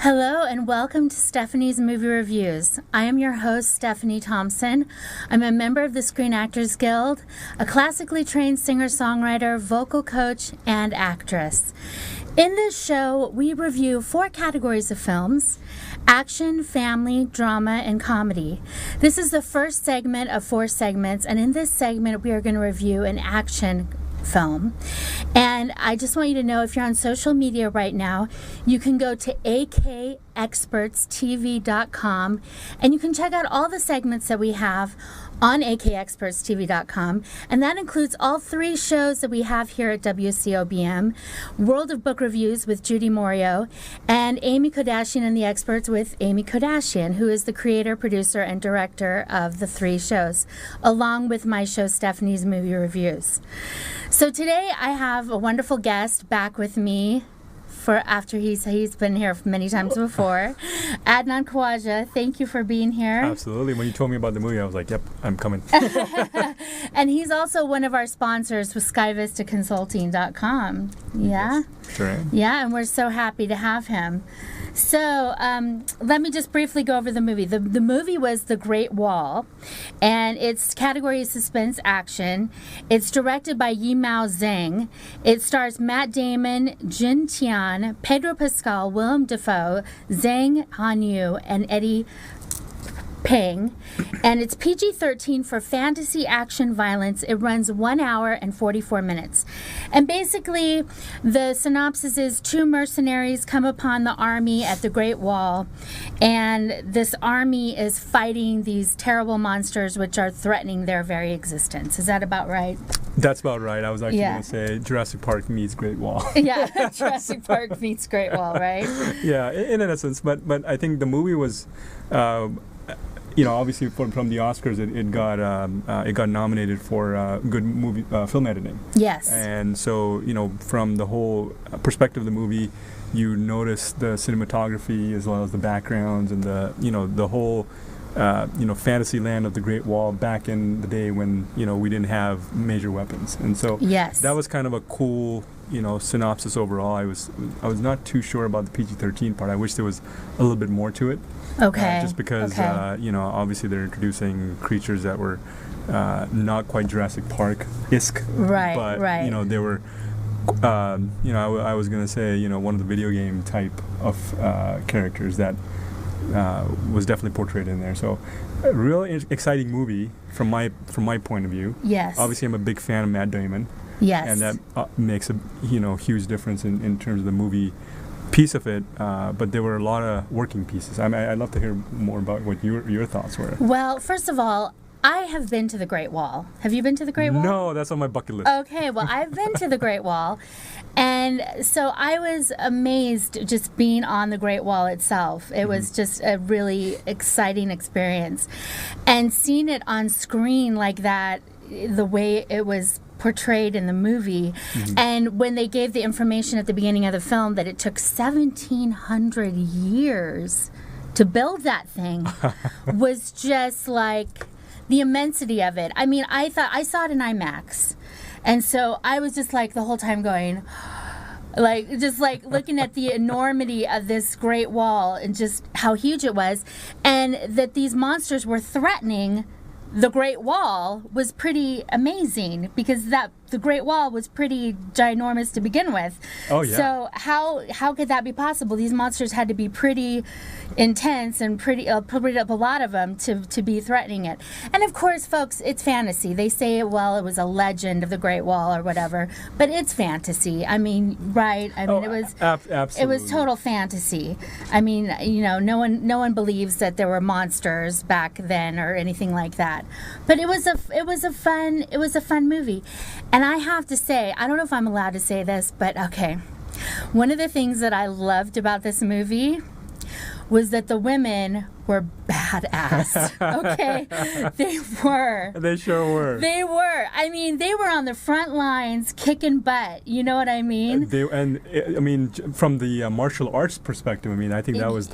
Hello and welcome to Stephanie's Movie Reviews. I am your host, Stephanie Thompson. I'm a member of the Screen Actors Guild, a classically trained singer-songwriter, vocal coach, and actress. In this show, we review 4 categories of films: action, family, drama, and comedy. This is the first segment of 4 segments, and in this segment, we are going to review an action film. And I just want you to know, if you're on social media right now, you can go to akexpertstv.com and you can check out all the segments that we have on akexpertstv.com, and that includes all 3 shows that we have here at WCOBM: World of Book Reviews with Judy Morio, and Amy Kodashian and the Experts with Amy Kodashian, who is the creator, producer, and director of the 3 shows, along with my show, Stephanie's Movie Reviews. So today I have a wonderful guest back with me for after he's been here many times before. Adnan Khawaja, thank you for being here. Absolutely. When you told me about the movie, I was like, yep, I'm coming. And he's also one of our sponsors with SkyVistaConsulting.com. Yeah? Yes, sure am. Yeah, and we're so happy to have him. So let me just briefly go over the movie. The movie was The Great Wall, and its category is suspense action. It's directed by Yimou Zhang. It stars Matt Damon, Jin Tian, Pedro Pascal, Willem Dafoe, Zhang Hanyu, and Eddie Peng, and it's PG-13 for fantasy action violence. It runs 1 hour and 44 minutes. And basically, the synopsis is 2 mercenaries come upon the army at the Great Wall, and this army is fighting these terrible monsters which are threatening their very existence. Is that about right? That's about right. I was actually going to say Jurassic Park meets Great Wall. Yeah, Jurassic Park meets Great Wall, right? Yeah, in essence. But I think the movie was... obviously from the Oscars, it got nominated for good movie film editing. Yes. And so from the whole perspective of the movie, you notice the cinematography as well as the backgrounds and the whole fantasy land of the Great Wall back in the day when we didn't have major weapons. And so yes, that was kind of a cool synopsis overall. I was not too sure about the PG-13 part. I wish there was a little bit more to it. Okay. Just because, obviously they're introducing creatures that were not quite Jurassic Park-esque. Right, but, right. They were, I was going to say, one of the video game type of characters that was definitely portrayed in there. So, a real exciting movie from my point of view. Yes. Obviously, I'm a big fan of Matt Damon. Yes. And that makes a huge difference in terms of the movie piece of it, but there were a lot of working pieces. I'd love to hear more about what your thoughts were. Well, first of all, I have been to the Great Wall. Have you been to the Great Wall? No, that's on my bucket list. Okay, well, I've been to the Great Wall, and so I was amazed just being on the Great Wall itself. It was just a really exciting experience, and seeing it on screen like that, the way it was portrayed in the movie, and when they gave the information at the beginning of the film that it took 1,700 years to build that thing was just like the immensity of it. I mean, I thought I saw it in IMAX, and so I was just like the whole time going just looking at the enormity of this Great Wall and just how huge it was, and that these monsters were threatening the Great Wall was pretty amazing, because the Great Wall was pretty ginormous to begin with. Oh yeah. So how could that be possible? These monsters had to be pretty intense and pretty a lot of them to be threatening it. And of course, folks, it's fantasy. They say, well, it was a legend of the Great Wall or whatever, but it's fantasy. I mean, right? I mean, it was absolutely. It was total fantasy. I mean, no one believes that there were monsters back then or anything like that. But it was a fun movie. And I have to say, I don't know if I'm allowed to say this, but okay. One of the things that I loved about this movie was that the women were badass. Okay? They were. They sure were. They were. I mean, they were on the front lines kicking butt. You know what I mean? From the martial arts perspective, I mean, I think that was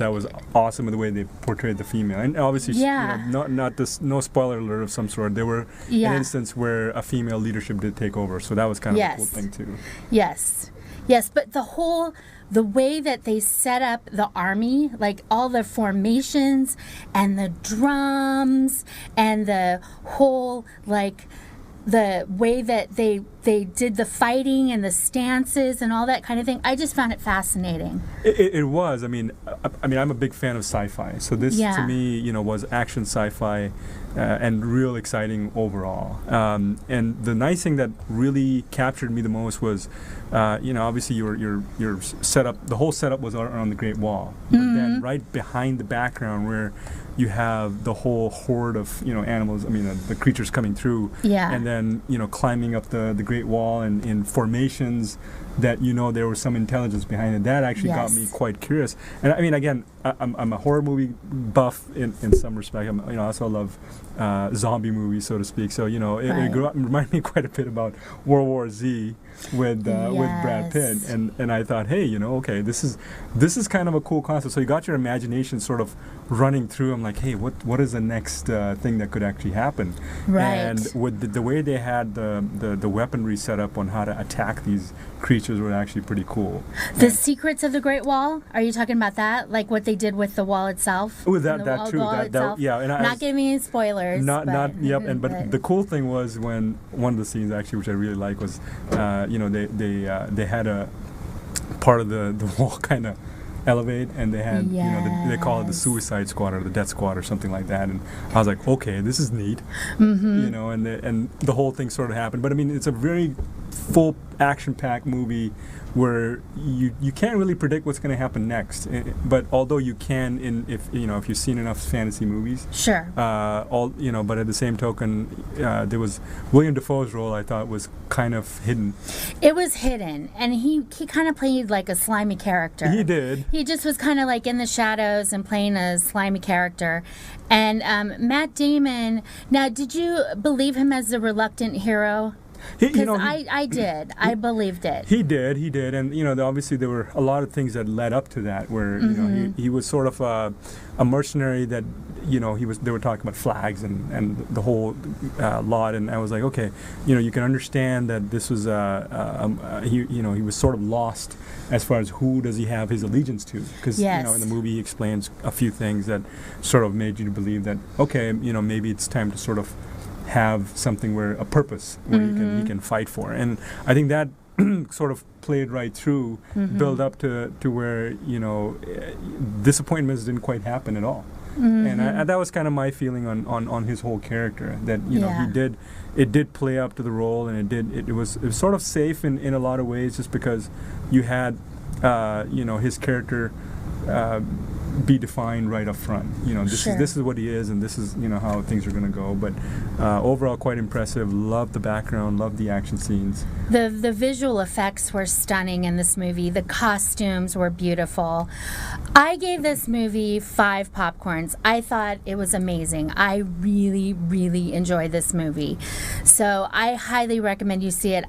awesome the way they portrayed the female. And obviously, no spoiler alert of some sort. There were an instance where a female leadership did take over, so that was kind of a cool thing too. Yes. Yes, but the way that they set up the army, like all the formations and the drums and the whole, like, the way that they did the fighting and the stances and all that kind of thing, I just found it fascinating. It was. I mean, I'm a big fan of sci-fi, so this to me, was action sci-fi, and real exciting overall. And the nice thing that really captured me the most was, obviously your setup. The whole setup was around the Great Wall, but then right behind the background where you have the whole horde of animals. I mean, the creatures coming through, and then climbing up the Great Wall and in formations that there was some intelligence behind it. That actually got me quite curious. And I mean, again, I'm a horror movie buff in some respect. I also love zombie movies, so to speak. So it reminded me quite a bit about World War Z with Brad Pitt, and I thought, hey, okay, this is kind of a cool concept. So you got your imagination sort of running through. I'm like, hey, what is the next thing that could actually happen? Right. And with the way they had the weaponry set up on how to attack these creatures were actually pretty cool. The Secrets of the Great Wall? Are you talking about that? Like what they did with the wall itself? Oh, that too. That, yeah. And not giving any spoilers. But the cool thing was when one of the scenes actually, which I really like, was they had a part of the wall kind of elevate, and they had they call it the Suicide Squad or the Death Squad or something like that, and I was like, okay, this is neat, and the whole thing sort of happened. But I mean, it's a very full action-packed movie where you can't really predict what's going to happen next. But although you can, if you've seen enough fantasy movies, sure. But at the same token, there was William Dafoe's role. I thought was kind of hidden. It was hidden, and he kind of played like a slimy character. He did. He just was kind of like in the shadows and playing a slimy character. And Matt Damon. Now, did you believe him as the reluctant hero? Because I did. I believed it. He did. And, obviously there were a lot of things that led up to that where, he was sort of a mercenary that, they were talking about flags and the whole lot. And I was like, okay, you can understand that this was, he was sort of lost as far as who does he have his allegiance to. Because, in the movie he explains a few things that sort of made you to believe that, okay, maybe it's time to sort of have something where a purpose where he can fight for, and I think that sort of played right through, build up to where disappointments didn't quite happen at all, and that was kind of my feeling on his whole character, that it did play up to the role, and it was sort of safe in a lot of ways, just because you had his character be defined right up front. This is what he is, and this is how things are going to go. But overall, quite impressive. Loved the background. Loved the action scenes. The visual effects were stunning in this movie. The costumes were beautiful. I gave this movie 5 popcorns. I thought it was amazing. I really, really enjoyed this movie. So I highly recommend you see it.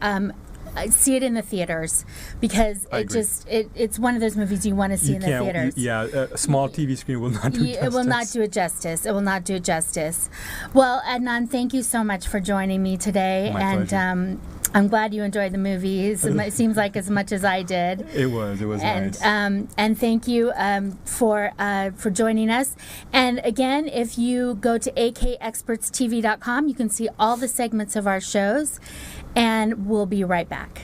See it in the theaters, because it's one of those movies you want to see in the theaters. A small TV screen will not do justice. It will not do it justice. It will not do it justice. Well, Adnan, thank you so much for joining me today. My pleasure. I'm glad you enjoyed the movies. It seems like as much as I did. It was nice. And thank you for joining us. And again, if you go to akexpertstv.com, you can see all the segments of our shows. And we'll be right back.